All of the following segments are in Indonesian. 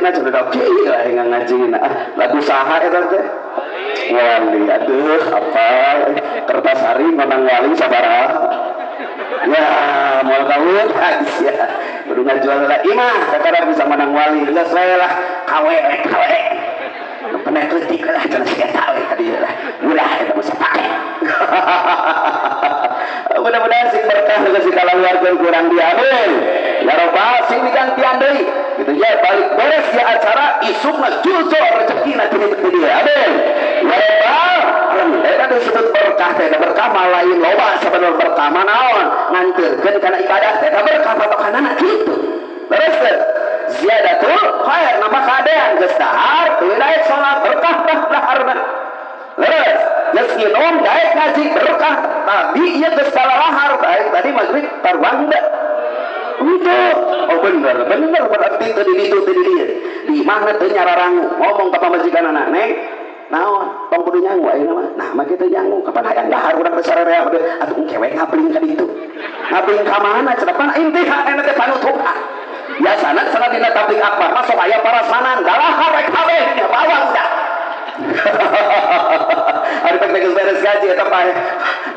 na cenah oke lah yang ngajina lagu saha eta teh wali aduh apa kertas hari menang wali sabaraha ya mau kawin ya kudu ngajual lah imah kakara bisa menang wali geus we lah kawe pernah kritik lah cenah sia tawe tadi lah ulah eta mah sapake mudah-mudahan sing berkah geus dikaluarkeun kurang diambil ya robbal sing digantian deui gitu ya balik beres ya acara isukna juzo rezekina ti dia amin ya robbal eta disebut berkah teh berkah mah lain loba sabenerna berkah mah naon nganteurkeun kana ibadah teh berkah patokanana kitu beres teh ziyadatul khair nambah kadean geus dahar teu daek salat berkah daharna leres geus nginum daek ngaji berkah tadi ieu geus salalahar baik tadi magrib tarwang da untuk oh bener berarti tadi itu di mana teu nyararangu ngomong ka pamajikanana neng naon tong kudu nyangu ayeuna mah nah mah kitu nyangu kapan hayang dahar urang teh sarerea atuh engke we ngabling ka ditu ngabling ka mana cenah pan intihan eta teh panutupan biasana cenah dina tablik akbar mah sok aya parasanan dalahar rek kabeh nya bawang da ari teh geus beres gaji eta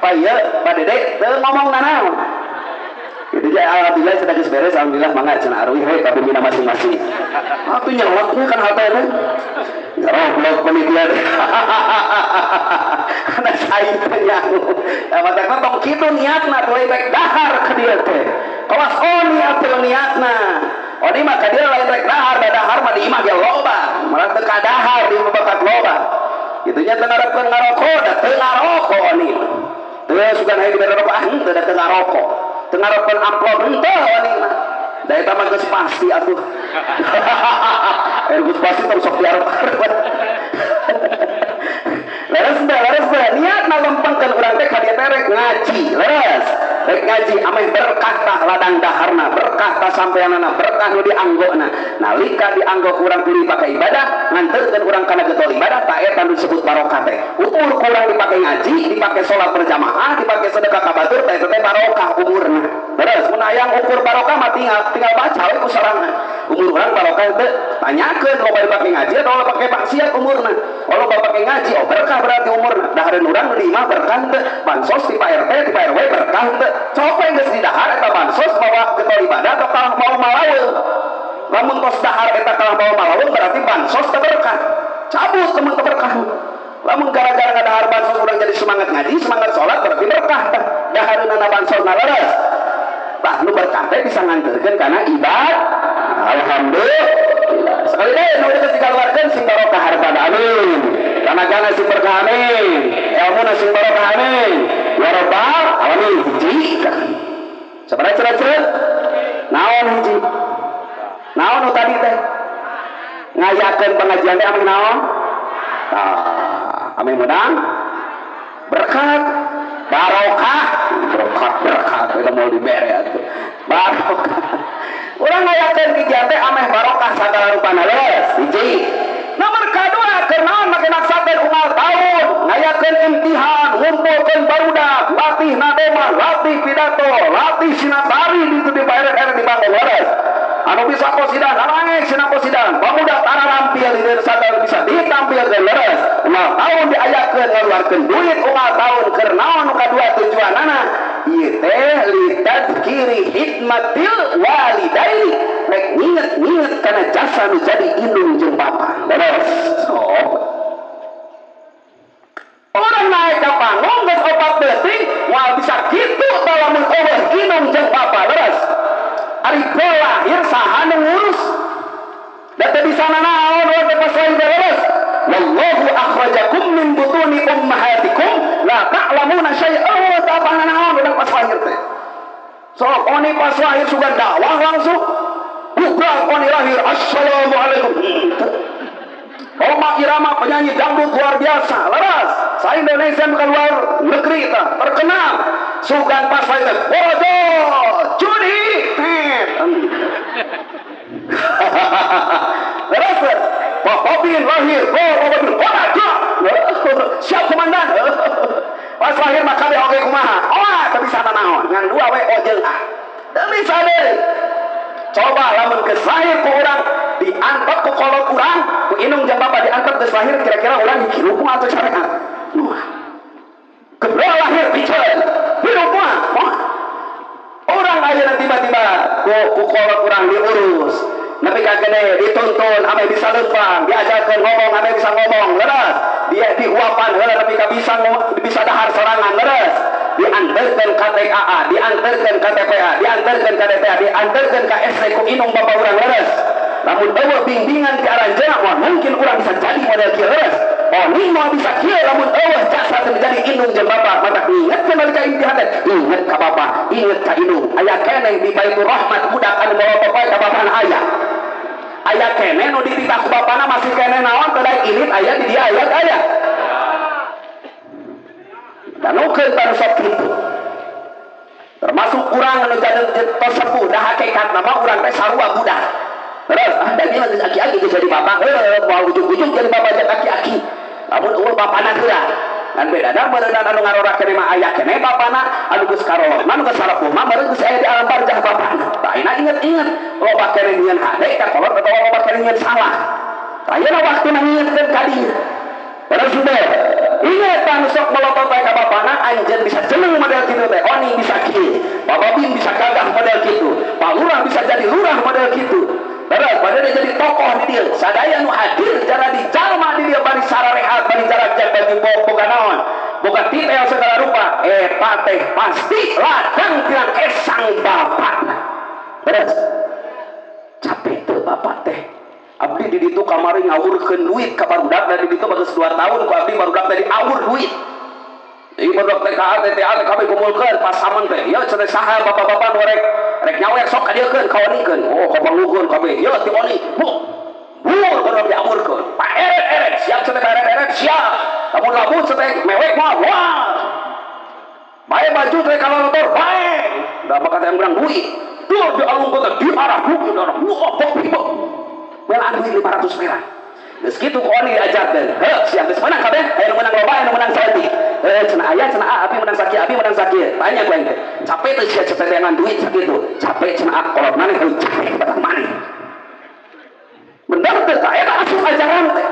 pa ieu pa dede teu ngomong nanaon gitu ya alhamdulillah sudah geus beres alhamdulillah mangga cenah arwih we ka bumina masing-masing atuh nyawatnya kan hatena goblok penelitian karena saing penyangu ya matakna tong kitu niatna tuluy rek dahar ka dieu teh kawas niat teu niatna oni mah ka dieu lain rek dahar da dahar mah di imah ge loba malah teu kadahar di bakat loba kitu nya teu ngarepkeun ngarokok da teu ngarokok oni teu sugan hayang dibere rokok teu da teu ngarokok teu ngarepkeun amplop henteu oni mah da eta mah geus pasti atuh geus pasti tong sok diarep leres niat na lempengkeun urang teh ka dieu teh rek ngaji leres rek ngaji ameh berkah tah ladang daharna berkah tah sampeanana berkah nu dianggona nalika dianggo urang kudu dipake ibadah nganterkeun urang kana getol ibadah tah eta nu disebut barokah teh umur urang dipake ngaji dipake salat berjamaah dipake sedekah ka batur tah eta teh barokah umurna leres mun hayang ukur barokah mah tinggal baca we ku sarana umur urang barokah teh tanyakeun loba dipake ngaji atau loba pake maksiat umurna kalau loba pake ngaji oh berkah berarti umurna dahareun urang nu di imah berkah teh bansos di Pak RT di Pak RW berkah teh coba geus di dahar eta bansos bawa getol ibadah atau kalah bawa malaweung lamun tos dahar eta kalah bawa malaweung berarti bansos teh berkah cabut temen teh berkah lamun gara-gara ngadahar bansos urang jadi semangat ngaji semangat salat berarti berkah teh dahareunana bansosna leres tah nu berkah teh bisa nganterkeun kana ibadah alhamdulillah sekali deui nu geus dikaluarkeun sing barokah harta amin tanagana sing berkah amin ilmuna sing barokah amin ya rabbal alamin hiji sabaraha cerat naon hiji naon nu tadi teh ngayakeun pengajian teh amin naon amin menang berkat barokah kita mau dibere atuh barokah urang ngayakeun kijian teh ameh barokah sagala rupana leres hiji nomor kadua keur naon make maksakeun unggal tahun ngayakeun imtihan ngumpulkeun barudak latih nademah latih pidato latih sinatari di daerah di Bandung leres anu bisa kosidan nangis sina kosidan bamudak tararampil di sadar bisa ditampilkeun leres unggal tahun diayakeun ngaluarkeun duit unggal tahun keur naon nu kadua tujuanana ieu teh litadzkiri hikmatil walidaini rek nginget kana jasa nu jadi indung jeung bapa leres orang naik ka panggung geus 4 detik moal bisa kitu lamun eueuh indung jeung bapa leres ari lahir saha nu ngurus da teh di sana naon we pas lain beres wallahu akhrajakum min butuni ummahatikum la ta'lamuna syai'an wa ta'lamuna naon udah pas lahir teh sok oni pas lahir sugan dakwah langsung bukan oni lahir assalamualaikum Roma Irama penyanyi dangdut luar biasa leras sa Indonesia bukan luar negeri tah terkenal sugan pas lahir bodoh judi leras Pak Bobin lahir Bobin siap komandan pas lahir mah kabeh oge kumaha teu bisa naon ngan dua we ojeung teu bisa deui coba lamun geus lahir ku urang diangkat ku geus lahir kira-kira urang hirup mah atau syariat kedua lahir bicara hirup mah orang aja tiba-tiba ku kolot urang diurus tapi kagene dituntun ame bisa lempang diajarkan ngomong ame bisa ngomong leres dia diuapan heula tapi bisa dahar sorangan leres diantarkan ke TAA diantarkan ke TPA diantarkan ke DTA diantarkan ke SD ku inung bapak urang leres namun eueuh bimbingan ke aranjeuna moal mungkin urang bisa jadi model kieu leres ini mau bisa kieu namun eueuh jasa menjadi indung jeung bapak mata inget ke nalika impian inget ka bapak inget ka indung aya keneh di Baitur Rahmat budak anu molotov ka bapana aya keneh nu dititah ku bapana masih keneh naon teu daek ilit aya di dia aya dan nukeun baru sok kitu termasuk urang anu jadi sepuh dah hakikat nama urang teh sarua budak terus dan dia geus aki-aki geus jadi bapak moal ujung-ujung jadi bapak jeung aki-aki lamun eueuh bapana heula dan beda da beunang anu ngarorak keneh mah aya keneh bapana anu geus karolona anu geus salapuh mah meureun geus aya di alam barzah bapana tah ayeuna inget-inget loba keneh nyieun hade ka kolot atawa loba keneh nyieun salah ayeuna waktuna ngieutkeun ka dieu terus sudah ingat kan sok molotov ka bapana anjeun bisa jeneng model kitu teh oni bisa kieu Bapak Bin bisa gagah model kitu Pak Lurah bisa jadi lurah model kitu terus pada dia jadi tokoh di dia sadaya nu hadir cara dijalma di dia bari sararehat bari jarak jak bagi boga naon boga titel segala rupa eta teh pasti ladang tina kesang bapakna terus capek teu bapak teh abdi di ditu kamari ngawurkeun duit ka barudak dari ditu bagus 2 tahun ku abdi barudak teh diawur duit jadi barudak teh ka TTA teh kami kumpulkeun pas saman teh ya cenah saha bapak-bapak nu rek nyawek sok ka dieu keun kawanikeun oh ka bangukeun kabeh ya ti oni baru diamurkeun pak eret siap cenah eret siap lamun lamun cenah mewek mah wah bae baju teh kalau motor bae da bakal teh urang duit tuh dialungkeun teh di arah bukit arah bok belaan duit 500 perak geus kitu ku oni diajarkeun heuh siang geus menang kabeh aya nu menang loba aya nu menang saeutik cenah aya cenah abi menang sakieu tanya ku ente capek teh sia cetetengan duit sakitu capek cenah kolot maneh heuh capek batang maneh bener teh eta asup ajaran teh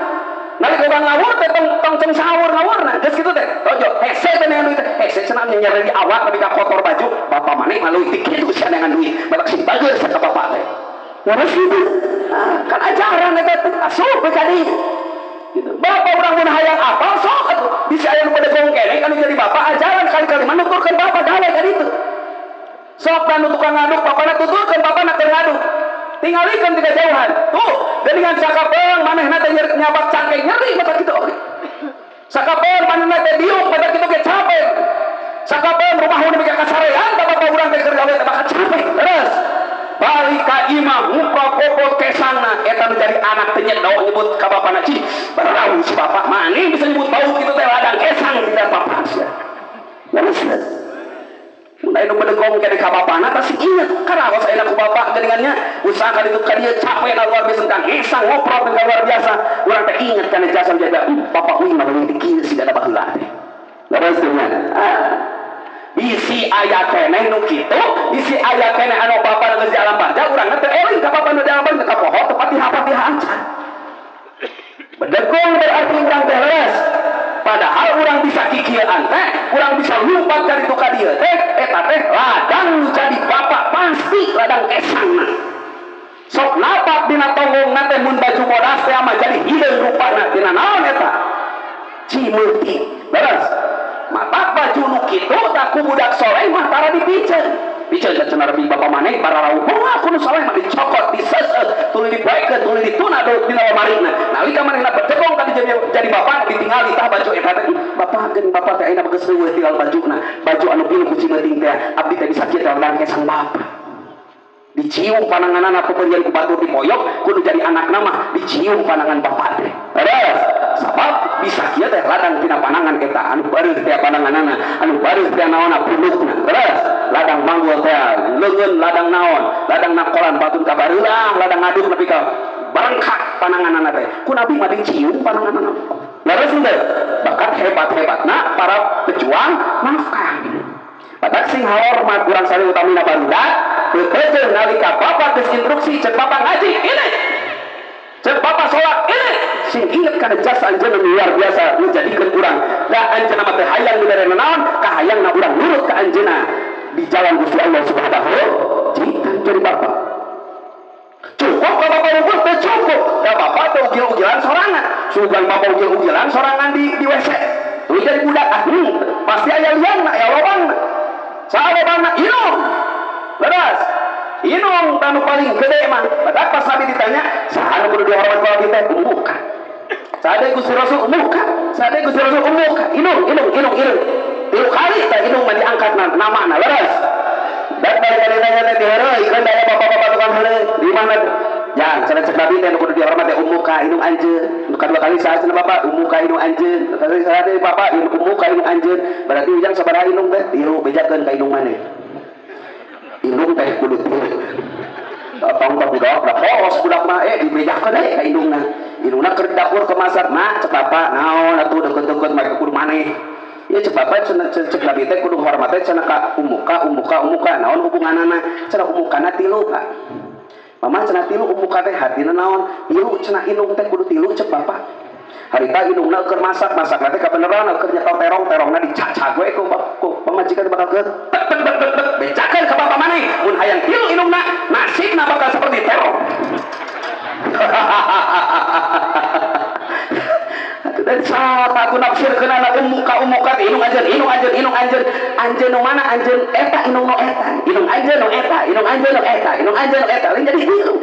nalika urang ngawur teh tong sahur ngawurna geus kitu teh tojo hese teh dengan duit hese cenah nyere di awak tapi ka kotor baju bapak maneh mah leuwih kitu sia dengan duit batak sing bageus ka bapak teh terus gitu kan ajaran eta asup ka dieu gitu bapak urang mun hayang apal sok atuh bisa aya nu pedegong keneh kan jadi bapak ajaran kali-kali manuturkeun bapak dawe ka ditu sok anu tukang ngaduk bapana tuturkeun bapana keur ngaduk tingalikeun ti kajauhan tuh geuningan sakapeung manehna teh nyabak cangkeng nyeri mata kitu oge sakapeung manehna teh diuk mata kitu ge capek sakapeung rumah nu mika kasarean bapak urang teh keur gawe teh bakal capek terus balik ka imam muka kopot kesana eta menjadi anak tenyet daun nyebut ka bapana cih berau si bapak mani bisa nyebut bau kitu teh ladang kesang tidak bapak sia lalu mun aya nu bedegong kene ka bapana pasti inget karaos aya ku bapak geuningannya usaha ka ditu ka dieu capek na luar biasa tentang ngesang ngoprot teh luar biasa urang teh inget kana jasa jaga bapak uing mah leuwih kieu siga da baheula teh laras teh bisi aya keneh nu kitu bisi aya keneh anu bapak geus di alam barzah urang teh eling ka bapak nu di alam barzah ka poho teu patiha-patiha acan bedegong berarti urang teh leres padahal urang bisa kikieuan teh urang bisa lumpat dari tu ka dieu teh eta teh ladang jadi bapak pasti ladang kesangna sok napak dina tonggongna teh mun baju bodas teh mah jadi hideung rupana dina naon eta cimeuting leres mata baju nu kitu tak ku budak soleh mah tara dipiceun cenah rebi bapak maneh para rawuh aku nu soleh mah dicokot diseuseuh tuluy dipoekeun tuluy dituna dina lamarina nalika manehna bedegong tadi jadi bapak ditinggali tah baju eta teh bapak geun bapak teh ayeuna geus leuwih tinggal bajuna baju anu pilu ku cimeuting teh abdi teh bisa kieu teh urang kesang bapak dicium pananganana pemberian ku batur dipoyok kudu jadi anak nama dicium panangan bapak teh terus sabab bisa kieu teh ladang tina panangan eta anu bareuh teh pananganana anu bareuh teh naonna pundukna terus ladang manggul teh leungeun ladang naon ladang nakolan batun ka bareulah ladang ngaduk nepi ka barengkak pananganana teh ku nabi mah dicium pananganana leres teh bakat hebat-hebatna para pejuang nafkah batak sing hormat urang sari utamina barudak teu nalika bapak geus instruksi cek bapak ngaji ini cek bapak salat ini sing inget kana jasa anjeunna luar biasa menjadikan urang da anjeunna mah teh hayang dibere naon kahayangna urang nurut ka anjeunna di jalan Gusti Allah Subhanahu jadi bapak cukup ka bapak rumput teh cukup da bapak teh ugil-ugilan sorangan sugan bapak ugil-ugilan sorangan di WC tuh jadi budak pasti aya liangna ya lobangna saha lobangna inung leres inung tanu paling gede mah badak pas Nabi ditanya saha nu kudu dihormat ka Nabi teh umuka saha Gusti Rasul umuka saha Gusti Rasul umuka inung tilu kali teh inung mah diangkat namana leres dan balik kali tanya teh diheureuy kan daya bapak-bapak tukang heureuy di mana ya cenah cek Nabi teh nu kudu dihormat teh umuka inung anjeun nu kadua kali saha cenah bapak umuka inung anjeun kali saha deui bapak umuka inung anjeun berarti ujang sabaraha inung teh tilu bejakeun ka inung maneh inung teh kudu tilu tongkol budak da polos budak mah dibejakeun deui ka inungna keur dapur ke masak mak cek bapak naon atuh deukeut-deukeut mah kudu maneh ya cek bapak cek Nabi teh kudu hormat teh cenah ka umuka naon hubunganana cenah umukana tilu Pak mama cenah tilu umuka teh hatina naon tilu cenah inung teh kudu tilu cek bapak harita inungna keur masak teh kabeneran keur nyetor terongna dicacag we ku pamajikan bakal ke bejakeun ka bapak maneh mun hayang tilu inungna nasibna bakal seperti terong dan saat aku nafsir kenana umuka inung anjeun anjeun nu mana anjeun eta inung nu eta inung anjeun nu eta lain jadi tilu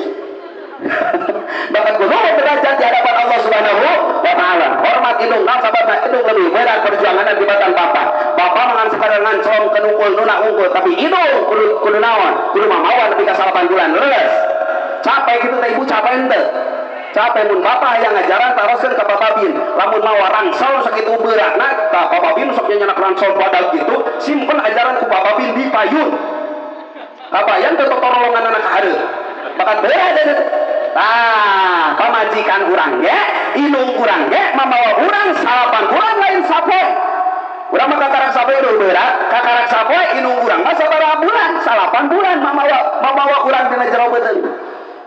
bahkan kudu derajat di hadapan Allah Subhanahu wa taala hormat inung naon sababna inung lebih berat perjuangan tibatan bapak mangan sekadar ngancong kenungkul nuna unggul tapi inung kudu naon kudu mamawan nepi ka 8 bulan leres capek kitu teh ibu capek henteu capek mun bapak yang ngajaran taroskeun ka bapak bin lamun mawa rangsel sakitu beratna ka bapak bin sok nyanyanak rangsel badag gitu simpen ajaran ku bapak bin di payun kabayan teu torolongan anak hareup bakat berat pamajikan urang ge inung urang ge mamawa urang 8 bulan lain sapoe urang mah kakarak sapoe deui berat kakarak sapoe inung urang mah sabaraha bulan 8 bulan mamawa urang dina jero beuteung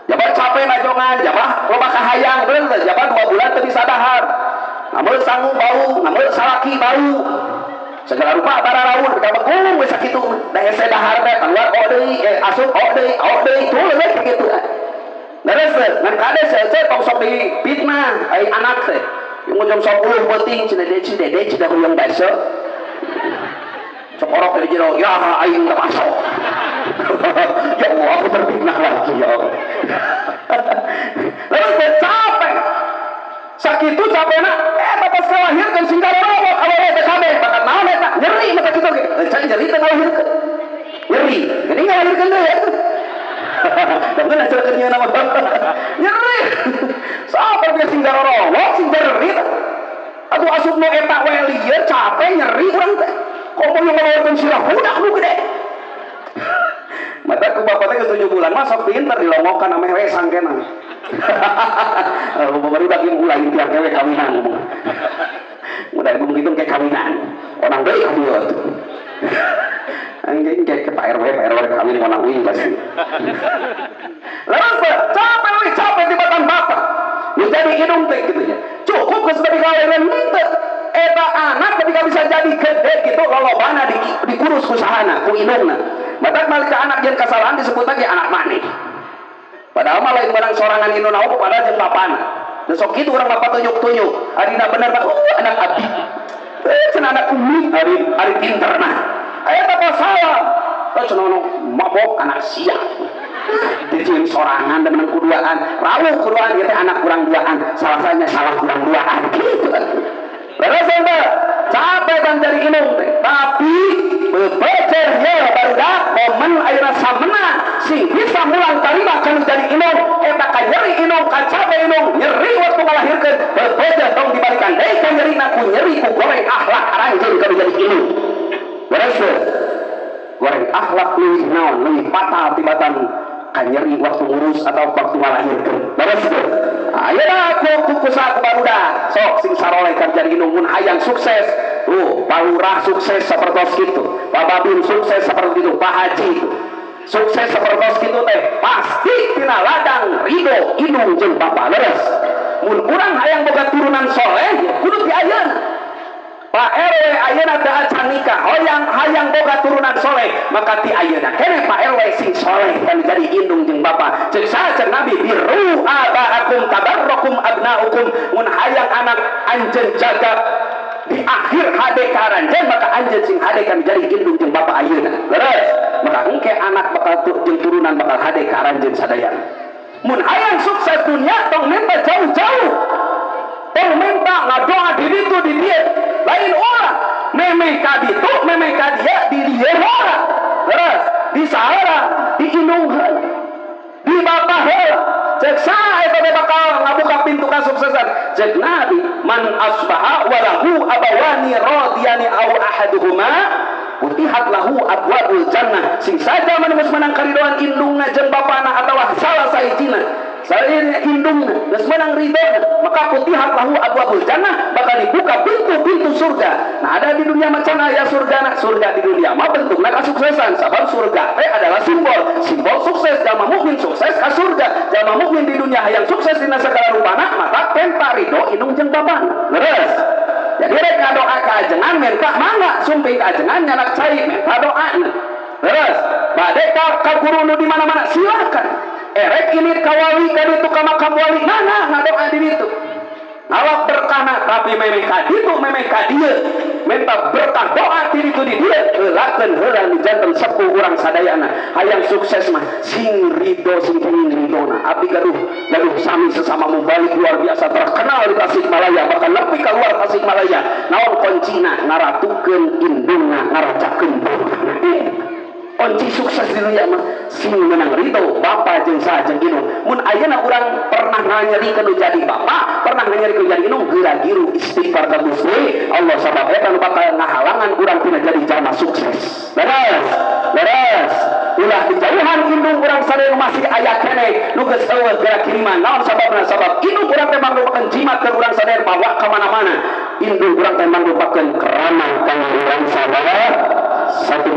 jabat capek najongan jabat loba kahayang bener jabat 2 bulan teu bisa dahar namun sanggup bau namun salaki bau segala rupa bararaun kita begung we sakitu da hese dahar teh keluar deui asup deui tuh leuk kitu beres ngan kades cece tong sok di fitnah ai anak teh mun jam 10 penting cenah dah hoyong baso sok orok dari jero ya aing teu masuk ya Allah aku terfitnah lagi ya Allah lalu capek sakitu capekna bapak kalahirkeun sing karorowo awewe teh kabeh bakat naon eta nyeri mata kitu ge can nyeri teh ngalahirkeun nyeri geuning ngalahirkeun deui ya dengan aja kerja nama nyeri sabar dia sing karorowo sing nyeri atuh asupna eta we lieur capek nyeri urang teh komo yang ngalahirkeun sirah budak nu gede mata ku bapak teh 7 bulan mah sok pinter dilongokan ame we sangkena baru lagi mulai tiap kewe kawinan mudah ibu begitu kayak kawinan orang deui kamu anjing kayak ke Pak RW kawin orang wing pasti lalu capek di batan bapak menjadi hidung teh gitu ya cukup geus tadi kaweran henteu eta anak ketika bisa jadi gede gitu lolobana dikurus ku sahana ku indungna batak balik ke anak jeung kasalahan disebut lagi anak maneh padahal mah lain barang sorangan indung naon padahal jeung bapana da sok kitu urang bapak tunjuk adina bener mah anak abdi cenah anak umi ari pinterna aya apa salah cenah mabok anak siap dijieun sorangan dan kuduaan rawuh kuduaan ieu teh anak kurang duaan salah kurang duaan kitu beres teh capek kan dari indung teh tapi bebecer ye barudak momen ayeuna samena sing bisa mulang tarima kana jadi indung eta ka nyeri indung ka capek indung nyeri waktu ngalahirkeun bebecer tong dibalikan deui ka nyerina ku nyeri ku goreng akhlak aranjeun kana jadi indung beres goreng akhlak leuwih naon leuwih fatal tibatan ka nyeri waktu ngurus atau waktu ngalahirkeun beres ayeuna ku kusaha barudak sok sing saroleh kan jadi indung mun hayang sukses Pak Lurah sukses seperti itu, Pak Babin sukses seperti itu, Pak Haji sukses seperti itu teh pasti tina ladang ridho indung jeung bapak leres mun urang hayang boga turunan soleh kudu ti ayeuna. Pak RW ayeuna teu acan nikah hayang boga turunan soleh maka ti ayeuna keneh Pak RW sing soleh kan jadi indung jeung bapa ceuk saha Nabi birru abaakum tabarrakum abnaukum mun hayang anak anjeun jaga di akhir hade karanjeun maka anjeun sing hade kan jadi indung jeung bapa ayeuna leres maka engke anak bakal jeung turunan bakal hade karanjeun sadayana mun hayang sukses dunia tong minta jauh-jauh tong minta ngadoa di ditu di dieu lain orang memeh ka ditu memeh ka dia di dieu heula terus di saha di indung heula di bapa heula cek saha eta bakal ngabuka pintu kasuksesan cek Nabi man asbaha walahu abawani radiyani aw ahaduhuma utihat lahu abwabul jannah sing saja menemus menang karidoan indungna jeung bapana atawa salah sahijina salahnya indungna geus menang ridona maka putihat lahu abwabul jannah bakal dibuka pintu-pintu surga. Nah ada di dunia macam aya surga di dunia mah bentukna kasuksesan sabab surga teh adalah simbol sukses jalma mukmin sukses ka surga jalma mukmin di dunia hayang sukses dina sagala rupana maka penta ridho indung jeung bapana leres. Jadi rek ngadoa ka ajengan menta mangga sumping ka ajengan nyanak cai menta doana leres. Bade ka guru nu di mana-mana silakan erek ini kawali ka ditu ka makam wali mana ngadoa di ditu awak berkana tapi memeh ka ditu memeh ka dieu minta berkah doa di ditu di dieu heulakeun heula di janten sepuh urang sadayana hayang sukses mah sing ridho sing kenging ridona abdi gaduh sami sesama mubalik luar biasa terkenal di Tasikmalaya bahkan nepi ka luar Tasikmalaya naon kuncina ngaratukeun indungna ngaracakeun bapana kunci sukses di dunia mah sing menang ridho bapa jeung saha jeung indung mun ayeuna urang pernah nganyerikeun jadi bapa pernah nganyerikeun jadi indung geura-giru istighfar ka Gusti Allah sabab eta nu bakal ngahalangan urang tina jadi jalma sukses beres ulah dijauhan indung urang sadaya masih aya keneh nu geus eueuh geura kiriman naon sababna sabab indung urang teh mangrupakeun jimat keur urang sadaya bawa ka mana-mana indung urang teh mangrupakeun keramah kang urang sadaya satu